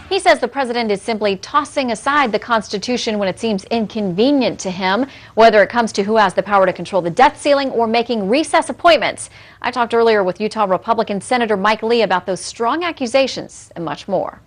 He says the president is simply tossing aside the Constitution when it seems inconvenient to him, whether it comes to who has the power to control the debt ceiling or making recess appointments. I talked earlier with Utah Republican Senator Mike Lee about those strong accusations and much more.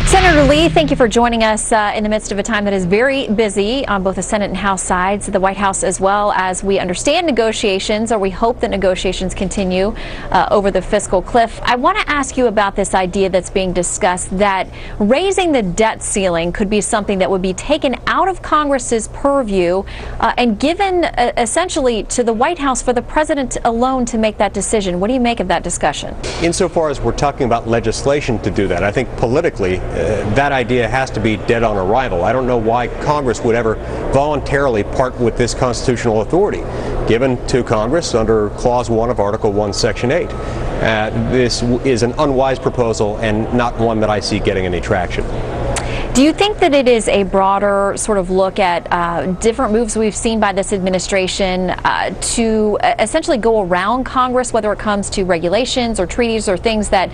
Senator Lee, thank you for joining us in the midst of a time that is very busy on both the Senate and House sides, the White House as well, as we understand negotiations, or we hope that negotiations continue over the fiscal cliff. I want to ask you about this idea that's being discussed that raising the debt ceiling could be something that would be taken out of Congress's purview and given essentially to the White House for the president alone to make that decision. What do you make of that discussion? Insofar as we're talking about legislation to do that, I think politically that idea has to be dead on arrival. I don't know why Congress would ever voluntarily part with this constitutional authority given to Congress under Clause 1 of Article 1, Section 8. This is an unwise proposal and not one that I see getting any traction. Do you think that it is a broader sort of look at different moves we've seen by this administration to essentially go around Congress, whether it comes to regulations or treaties or things that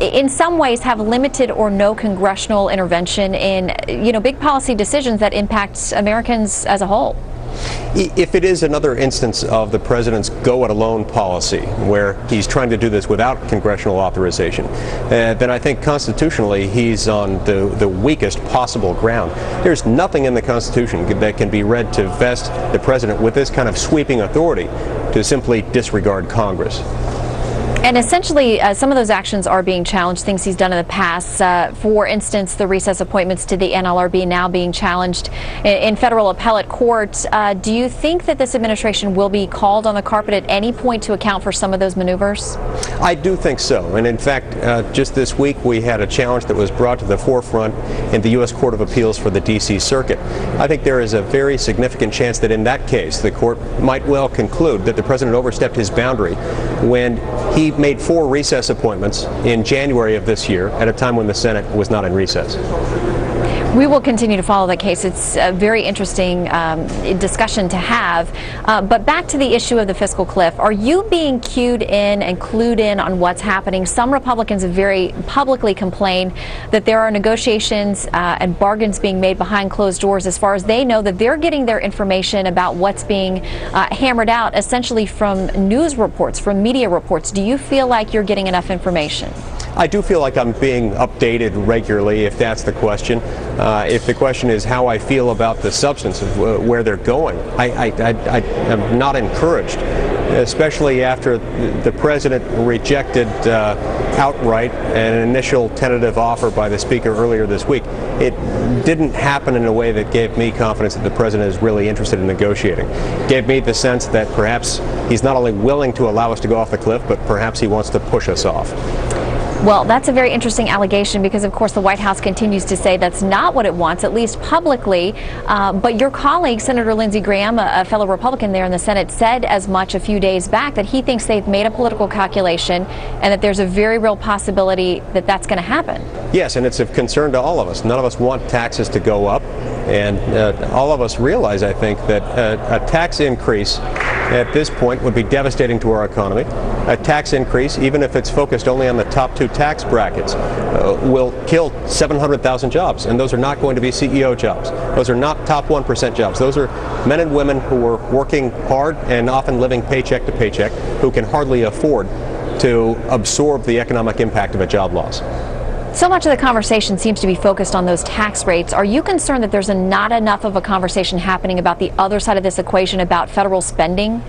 in some ways have limited or no congressional intervention in, big policy decisions that impact Americans as a whole? If it is another instance of the president's go-it-alone policy, where he's trying to do this without congressional authorization, then I think constitutionally he's on the weakest possible ground. There's nothing in the Constitution that can be read to vest the president with this kind of sweeping authority to simply disregard Congress. And essentially, some of those actions are being challenged, things he's done in the past. For instance, the recess appointments to the NLRB now being challenged in federal appellate court. Do you think that this administration will be called on the carpet at any point to account for some of those maneuvers? I do think so. And in fact, just this week we had a challenge that was brought to the forefront in the U.S. Court of Appeals for the D.C. Circuit. I think there is a very significant chance that in that case the court might well conclude that the president overstepped his boundary when he made 4 recess appointments in January of this year at a time when the Senate was not in recess. We will continue to follow that case. It's a very interesting discussion to have. But back to the issue of the fiscal cliff. Are you being cued in and clued in on what's happening? Some Republicans have very publicly complained that there are negotiations and bargains being made behind closed doors as far as they know that they're getting their information about what's being hammered out essentially from news reports, from media reports. Do you feel like you're getting enough information? I do feel like I'm being updated regularly, if that's the question. If the question is how I feel about the substance of where they're going, I am not encouraged, especially after the president rejected outright an initial tentative offer by the speaker earlier this week. It didn't happen in a way that gave me confidence that the president is really interested in negotiating. It gave me the sense that perhaps he's not only willing to allow us to go off the cliff, but perhaps he wants to push us off. Well, that's a very interesting allegation because, of course, the White House continues to say that's not what it wants, at least publicly. But your colleague, Senator Lindsey Graham, a fellow Republican there in the Senate, said as much a few days back that he thinks they've made a political calculation and that there's a very real possibility that that's going to happen. Yes, and it's of concern to all of us. None of us want taxes to go up. And all of us realize, I think, that a tax increase at this point would be devastating to our economy. A tax increase, even if it's focused only on the top 2 tax brackets, will kill 700,000 jobs. And those are not going to be CEO jobs. Those are not top 1% jobs. Those are men and women who are working hard and often living paycheck to paycheck, who can hardly afford to absorb the economic impact of a job loss. So much of the conversation seems to be focused on those tax rates. Are you concerned that there's not enough of a conversation happening about the other side of this equation, about federal spending?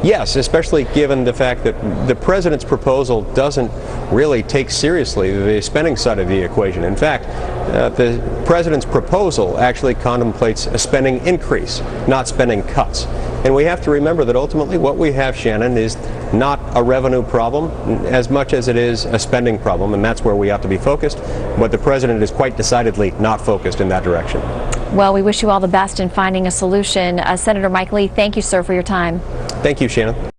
Yes, especially given the fact that the president's proposal doesn't really take seriously the spending side of the equation. In fact, the president's proposal actually contemplates a spending increase, not spending cuts. And we have to remember that ultimately what we have, Shannon, is not a revenue problem as much as it is a spending problem, and that's where we have to be focused. But the president is quite decidedly not focused in that direction. Well, we wish you all the best in finding a solution. Senator Mike Lee, thank you, sir, for your time. Thank you, Shannon.